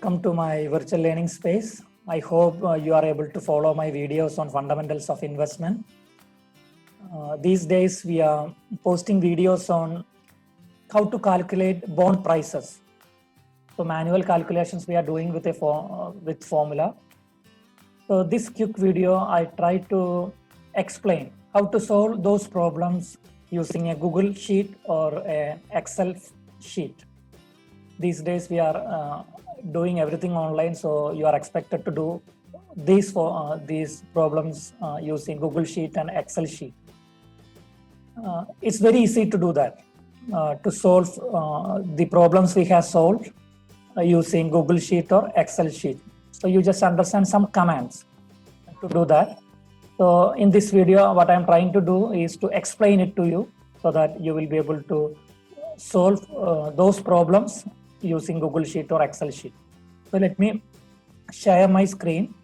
welcome to my virtual learning space. I hope you are able to follow my videos on fundamentals of investment. These days we are posting videos on how to calculate bond prices. So manual calculations we are doing with with formula. So this quick video I try to explain how to solve those problems using a Google sheet or an Excel sheet. These days we are doing everything online, so you are expected to do these problems using Google Sheet and Excel sheet. It's very easy to do that, to solve the problems we have solved using Google Sheet or Excel sheet. So you just understand some commands to do that. So in this video, what I'm trying to do is to explain it to you so that you will be able to solve those problems using Google Sheet or Excel sheet. So let me share my screen.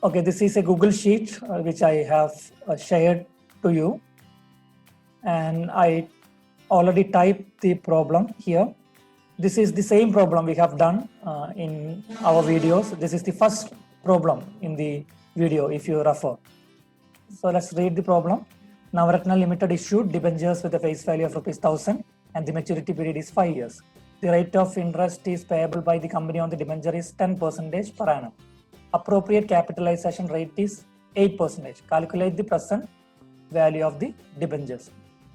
Okay, this is a Google Sheet which I have shared to you. And I already typed the problem here. This is the same problem we have done in our videos. This is the first problem in the video if you refer. So let's read the problem. Navratna Limited issued debentures with a face value of ₹1,000 and the maturity period is 5 years. The rate of interest is payable by the company on the debenture is 10% per annum. Appropriate capitalization rate is 8%. Calculate the present value of the debentures.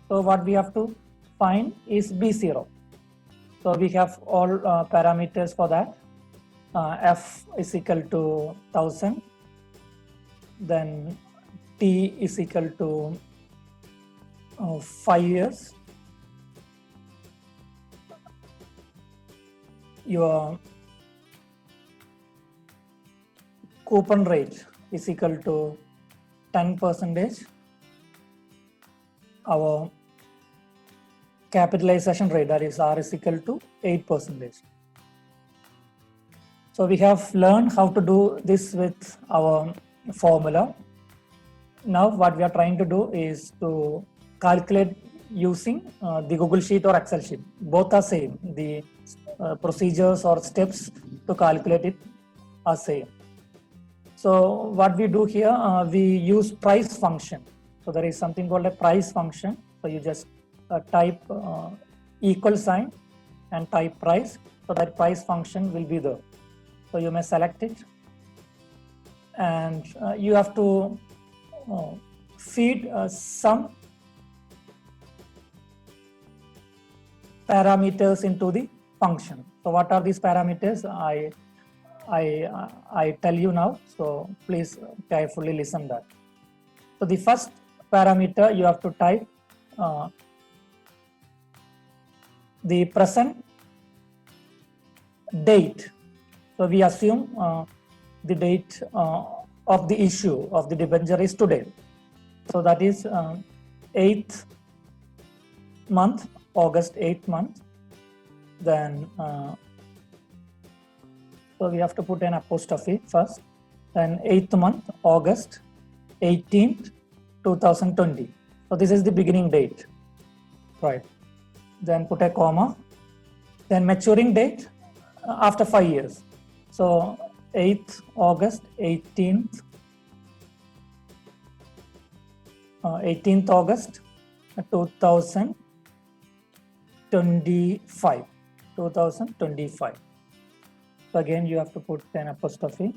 So what we have to find is B0. So we have all parameters for that. F is equal to 1000. Then T is equal to 5 years. Your coupon rate is equal to 10%. Our capitalization rate, that is R, is equal to 8%. So we have learned how to do this with our formula. Now what we are trying to do is to calculate using the Google Sheet or Excel sheet. Both are same. The procedures or steps to calculate it are same. So what we do here, we use price function. So there is something called a price function. So you just type equal sign and type price. So that price function will be there. So you may select it. And you have to feed some parameters into the function. So what are these parameters? I tell you now. So please carefully listen that. So the first parameter you have to type the present date. So we assume the date of the issue of the debenture is today. So that is 8th month, August 8th month. Then so we have to put an apostrophe first. Then 8th month, August 18th, 2020. So this is the beginning date, right? Then put a comma. Then maturing date after 5 years. So 8th August, 18th August 2025. 2025. So again you have to put an apostrophe.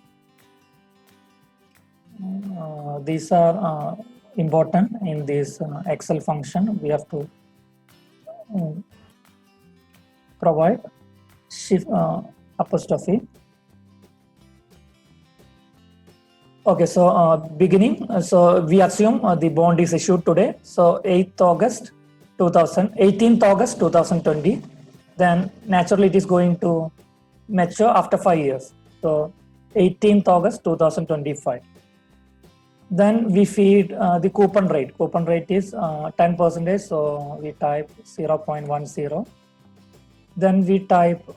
These are important in this Excel function. We have to provide shift apostrophe. Okay, so beginning. So we assume the bond is issued today. So 18th August 2020. Then naturally it is going to mature after 5 years. So 18th August 2025. Then we feed the coupon rate. Coupon rate is 10%. So we type 0.10. Then we type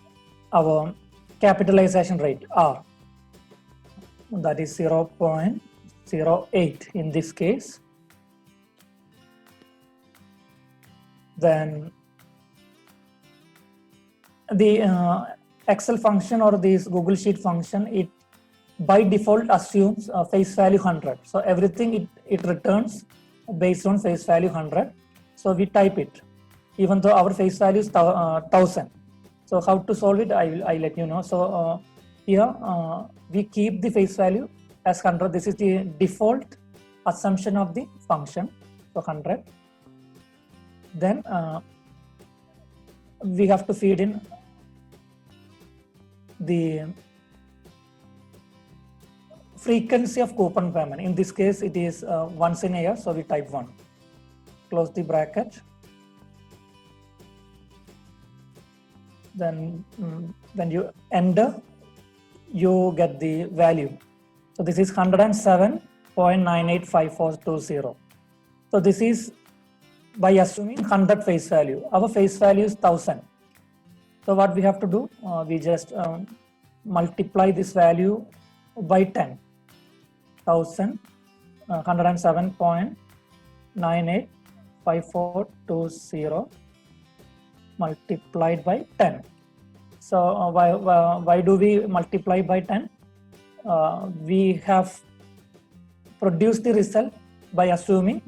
our capitalization rate R. That is 0.08 in this case. Then the Excel function or this Google Sheet function, it by default assumes face value 100. So everything it returns based on face value 100. So we type it, even though our face value is 1000. So how to solve it, I let you know. So here we keep the face value as 100. This is the default assumption of the function, so 100. Then we have to feed in the frequency of coupon payment. In this case, it is once in a year, so we type 1. Close the bracket. Then when you enter, you get the value. So this is 107.985420. So this is by assuming 100 face value. Our face value is 1000. So what we have to do, we just multiply this value by 10. 1000, 107.985420 multiplied by 10. So why do we multiply by 10? We have produced the result by assuming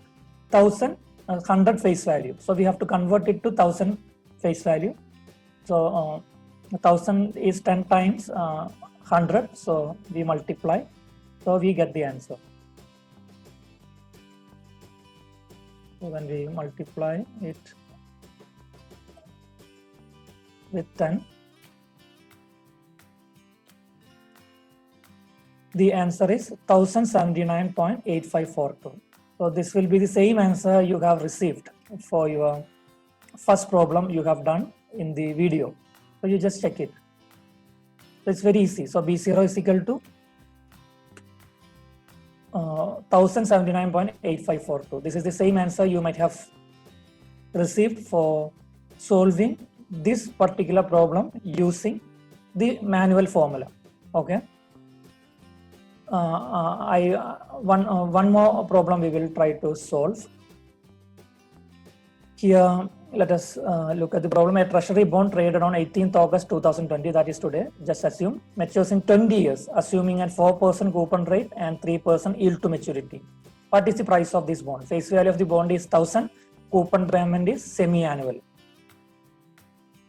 100 face value. So we have to convert it to 1000 face value. So 1000 is 10 times 100. So we multiply. So we get the answer. So when we multiply it with 10, the answer is 1079.8542. So this will be the same answer you have received for your first problem you have done in the video. So you just check it. So it's very easy. So B0 is equal to 1079.8542. This is the same answer you might have received for solving this particular problem using the manual formula. Okay. One more problem we will try to solve. Here, let us look at the problem. A treasury bond traded on 18th August 2020, that is today, just assume, matures in 20 years, assuming a 4% coupon rate and 3% yield to maturity. What is the price of this bond? Face value of the bond is 1000, coupon payment is semi-annual.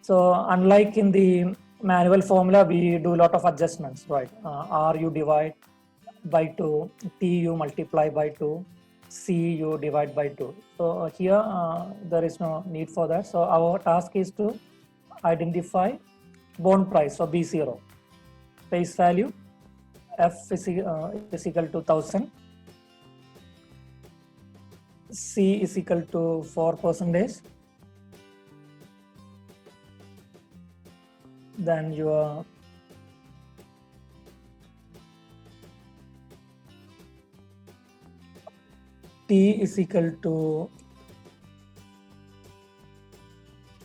So unlike in the manual formula, we do a lot of adjustments, right? R you divide by 2, T you multiply by 2, C you divide by 2. So here there is no need for that. So our task is to identify bond price, so B0. Face value, F is equal to 1000. C is equal to 4%. Then your T is equal to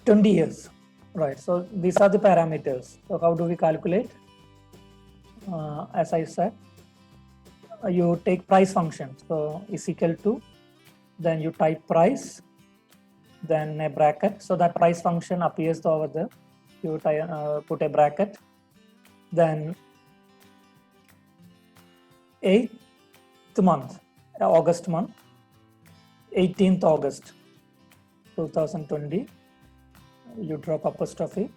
20 years, right? So these are the parameters. So how do we calculate? As I said, you take price function. So is equal to, then you type price, then a bracket. So that price function appears over there. You put a bracket, then 8th month, August month, 18th August 2020, you drop apostrophe,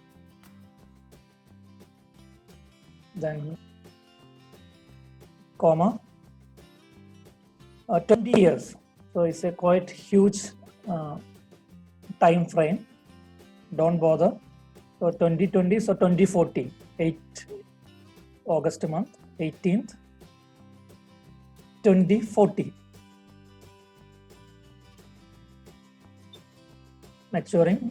then comma, 20 years. So it's a quite huge time frame. Don't bother. So 2020, so 2040, 8th August month, 18th, 2040. Maturing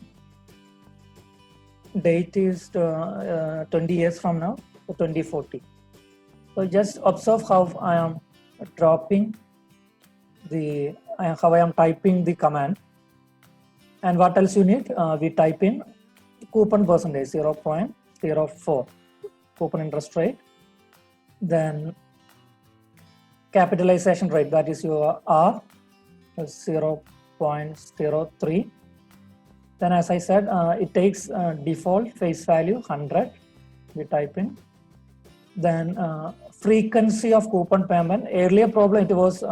date is 20 years from now, so 2040. So just observe how I am dropping the, how I am typing the command. And what else you need? We type in coupon percentage 0.04, coupon interest rate, then capitalization rate, that is your R, 0.03. Then as I said, it takes default face value 100, we type in. Then frequency of coupon payment. Earlier problem it was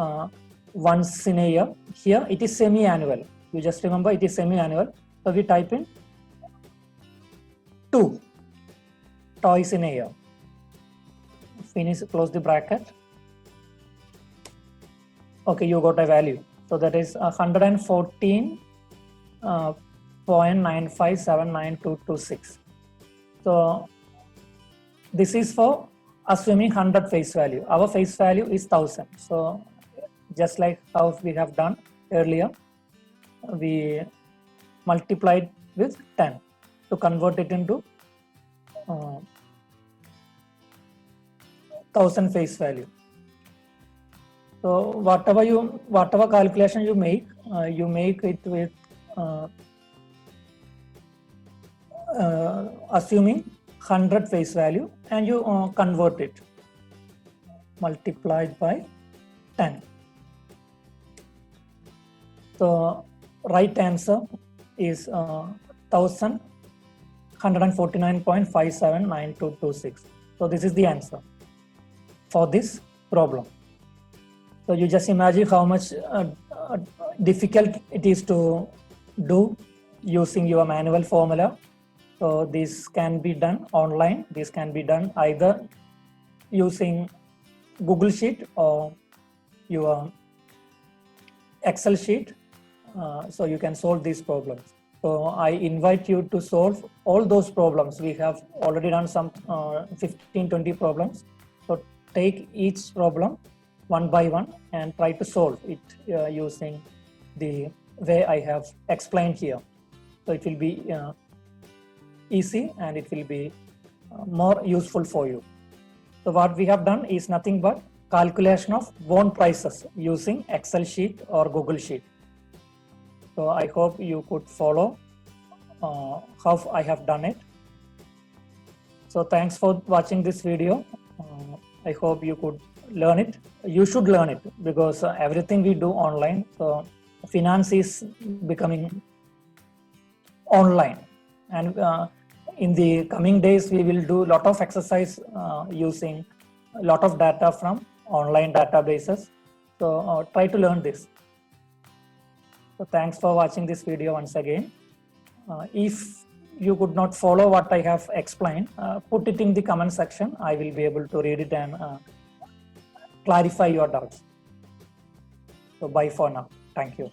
once in a year. Here it is semi-annual. You just remember it is semi-annual. So we type in 2 twice in a year. Finish, close the bracket. Okay, you got a value. So that is 114.9579226. So this is for assuming 100 face value. Our face value is 1000. So just like how we have done earlier, we multiplied with 10 to convert it into 1000 face value. So whatever calculation you make it with assuming 100 face value, and you convert it multiplied by 10. So right answer is 1149.579226. So this is the answer for this problem. So you just imagine how much difficult it is to do using your manual formula. So this can be done online. This can be done either using Google Sheet or your Excel sheet. So you can solve these problems. So I invite you to solve all those problems. We have already done some 15-20 problems. So take each problem one by one and try to solve it using the way I have explained here. So it will be easy and it will be more useful for you. So what we have done is nothing but calculation of bond prices using Excel sheet or Google Sheet. So I hope you could follow how I have done it. So thanks for watching this video. I hope you could learn it. You should learn it because everything we do online. So finance is becoming online, and in the coming days we will do a lot of exercise using a lot of data from online databases. So try to learn this. So thanks for watching this video once again. If you could not follow what I have explained, put it in the comment section. I will be able to read it and clarify your doubts. So bye for now. Thank you.